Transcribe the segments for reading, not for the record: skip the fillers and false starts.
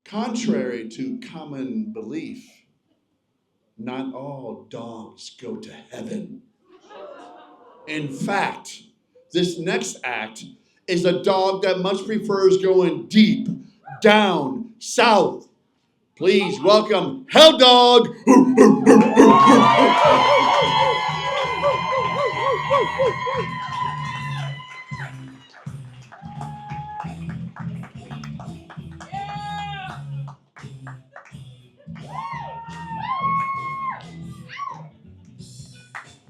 Contrary to common belief, not all dogs go to heaven. In fact, this next act is a dog that much prefers going deep, down, south. Please welcome HelDog.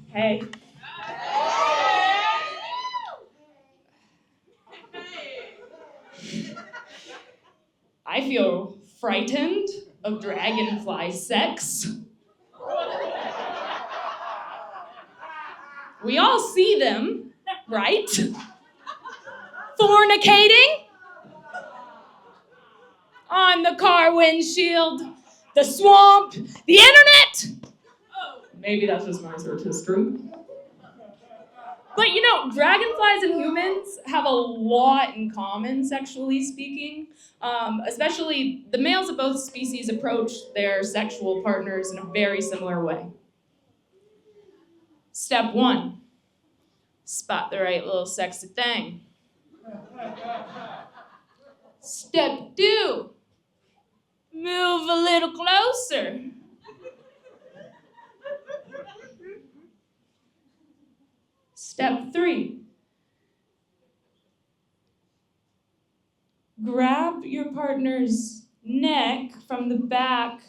Hey. I feel frightened of dragonfly sex. We all see them, right? Fornicating on the car windshield, the swamp, the internet. Maybe that's just my search history. But you know, dragonflies and humans have a lot in common, sexually speaking. Especially the males of both species approach their sexual partners in a very similar way. Step 1, spot the right little sexy thing. Step 2, move a little closer. Step 3, grab your partner's neck from the back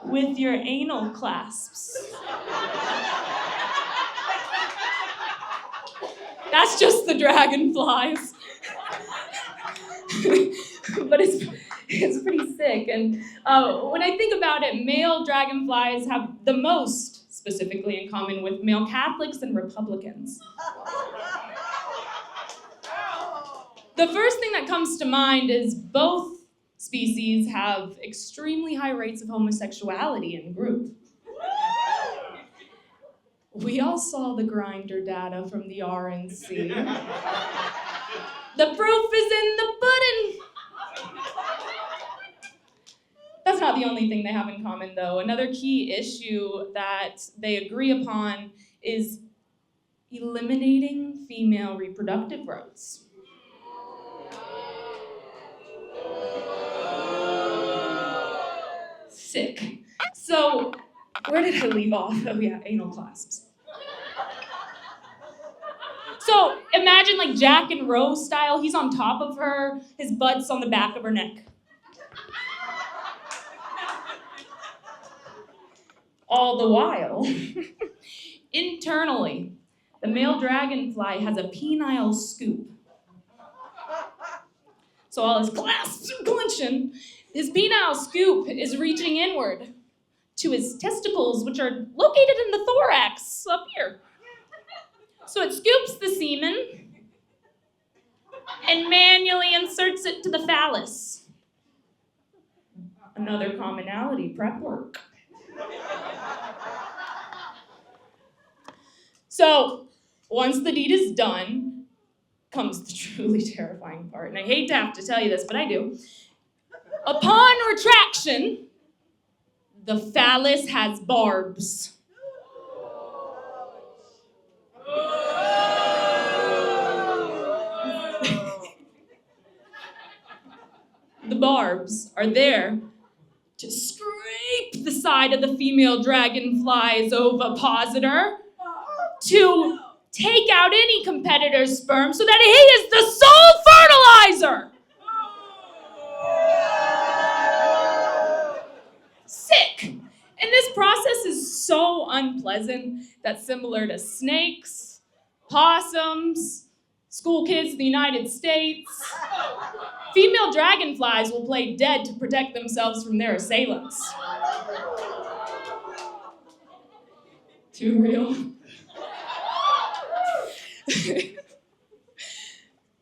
with your anal clasps. That's just the dragonflies. But it's pretty sick. And when I think about it, male dragonflies have the most specifically in common with male Catholics and Republicans. The first thing that comes to mind is both species have extremely high rates of homosexuality in group. We all saw the Grindr data from the RNC. The proof is in the pudding. That's not the only thing they have in common, though. Another key issue that they agree upon is eliminating female reproductive rights. Sick. So, where did I leave off? Oh yeah, anal clasps. So, imagine like Jack and Rose style. He's on top of her, his butt's on the back of her neck. All the while, internally, the male dragonfly has a penile scoop. So all his clasps are clenching. His penile scoop is reaching inward to his testicles, which are located in the thorax up here. So it scoops the semen and manually inserts it to the phallus. Another commonality, prep work. So, once the deed is done, comes the truly terrifying part. And I hate to have to tell you this, but I do. Upon retraction, the phallus has barbs. The barbs are there to scrape the side of the female dragonfly's ovipositor to take out any competitor's sperm so that he is the sole fertilizer. Sick. And this process is so unpleasant that similar to snakes, possums, school kids in the United States, female dragonflies will play dead to protect themselves from their assailants. Too real.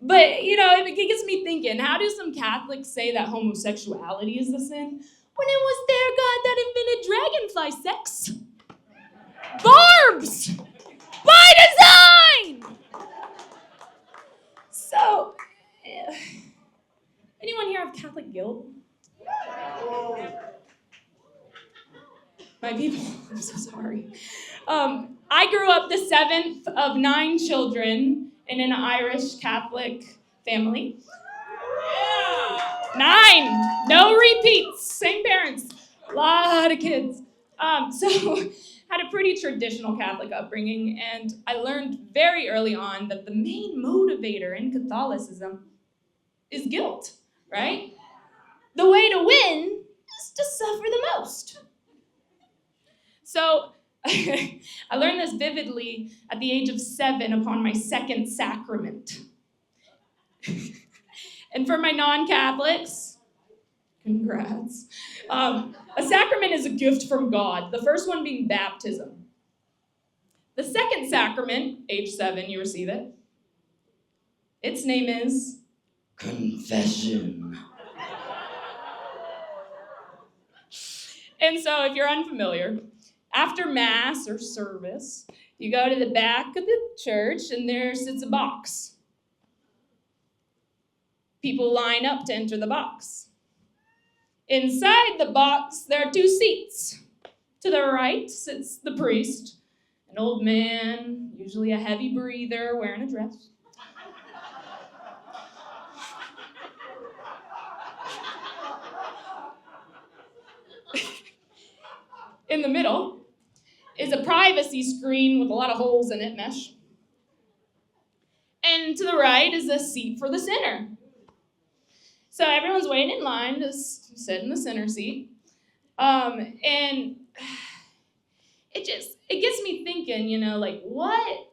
But, you know, it gets me thinking, how do some Catholics say that homosexuality is a sin when it was their God that invented dragonfly sex? Barbs! By design! So, Catholic guilt? My people, I'm so sorry. I grew up the 7th of 9 children in an Irish Catholic family. 9, no repeats, same parents, a lot of kids. So had a pretty traditional Catholic upbringing, and I learned very early on that the main motivator in Catholicism is guilt, right? The way to win is to suffer the most. So I learned this vividly at the age of 7 upon my second sacrament. And for my non-Catholics, congrats. A sacrament is a gift from God, the first one being baptism. The second sacrament, age 7, you receive it. Its name is confession. And so if you're unfamiliar, after Mass or service, you go to the back of the church and there sits a box. People line up to enter the box. Inside the box, there are 2 seats. To the right sits the priest, an old man, usually a heavy breather, wearing a dress. In the middle is a privacy screen with a lot of holes in it, mesh. And to the right is a seat for the sinner. So everyone's waiting in line to sit in the center seat. And it gets me thinking, like, what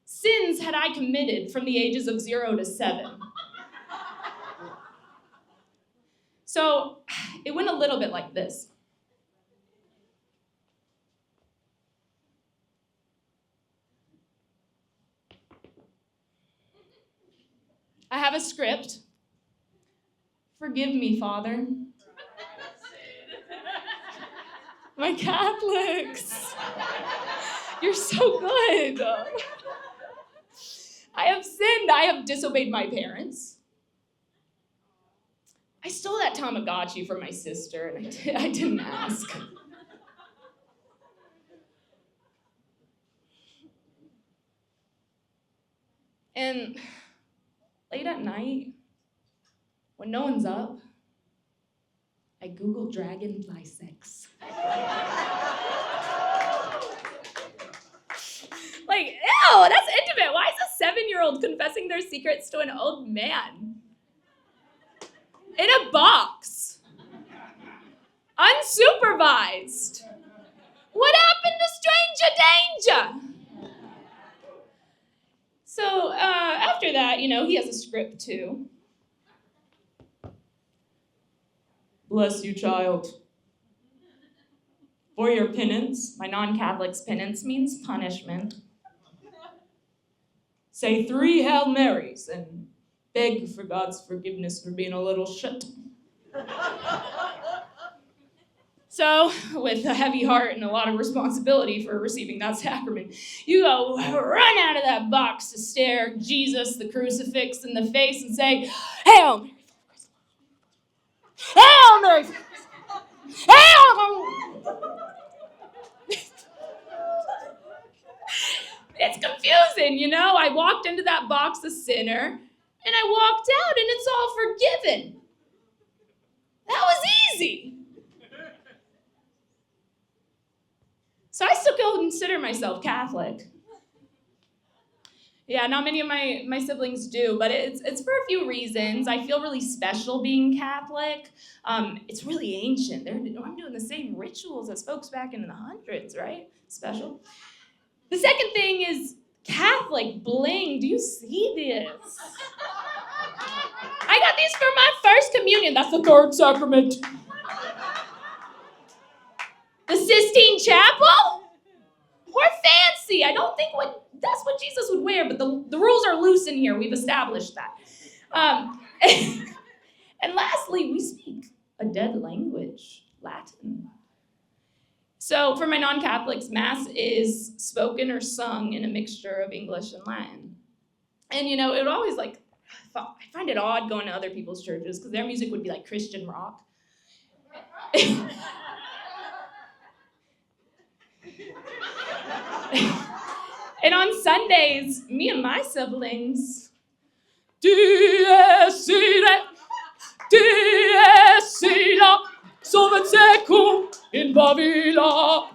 sins had I committed from the ages of 0 to 7? So it went a little bit like this. I have a script. Forgive me, Father. My Catholics. You're so good. I have sinned. I have disobeyed my parents. I stole that Tamagotchi from my sister, and I didn't ask. And late at night, when no one's up, I Google dragonfly sex. Like, ew, that's intimate. Why is a 7-year-old confessing their secrets to an old man? In a box. Unsupervised. What happened to stranger danger? So after that, he has a script too. Bless you, child. For your penance, my non-Catholic's penance means punishment. Say 3 Hail Marys and beg for God's forgiveness for being a little shit. So, with a heavy heart and a lot of responsibility for receiving that sacrament, you go run out of that box to stare Jesus, the crucifix, in the face and say, Hail Mary, Hail Mary, Hail! It's confusing, I walked into that box a sinner, and I walked out, and it's all forgiven. That was easy. So I still consider myself Catholic. Yeah, not many of my siblings do, but it's for a few reasons. I feel really special being Catholic. It's really ancient. I'm doing the same rituals as folks back in the hundreds, right? Special. The second thing is Catholic bling. Do you see this? I got these for my first communion. That's the 3rd sacrament. The Sistine Chapel? We're fancy. I don't think that's what Jesus would wear, but the rules are loose in here. We've established that. And lastly, we speak a dead language, Latin. So for my non-Catholics, Mass is spoken or sung in a mixture of English and Latin. And it would always I find it odd going to other people's churches because their music would be like Christian rock. And on Sundays, me and my siblings, Diesira, Sovetseku in Babila.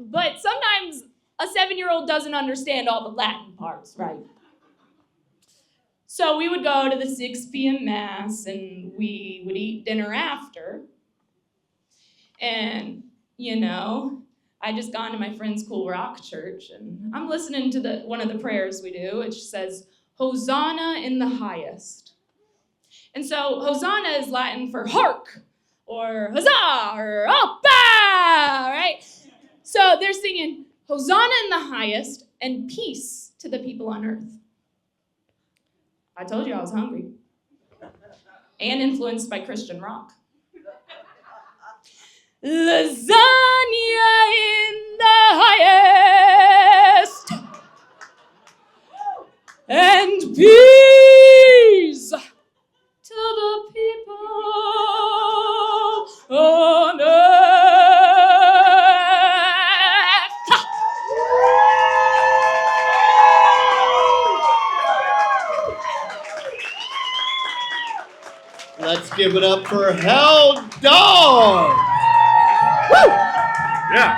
But sometimes a 7-year-old doesn't understand all the Latin parts, right? So we would go to the 6 p.m. Mass, and we would eat dinner after. And, I just gone to my friend's cool rock church, and I'm listening to one of the prayers we do, which says, Hosanna in the highest. And so Hosanna is Latin for hark, or huzzah, or oppa, right? So they're singing Hosanna in the highest and peace to the people on earth. I told you I was hungry and influenced by Christian rock. Lasagna in the highest and peace to the people on earth. Let's give it up for HelDog. Woo! Yeah.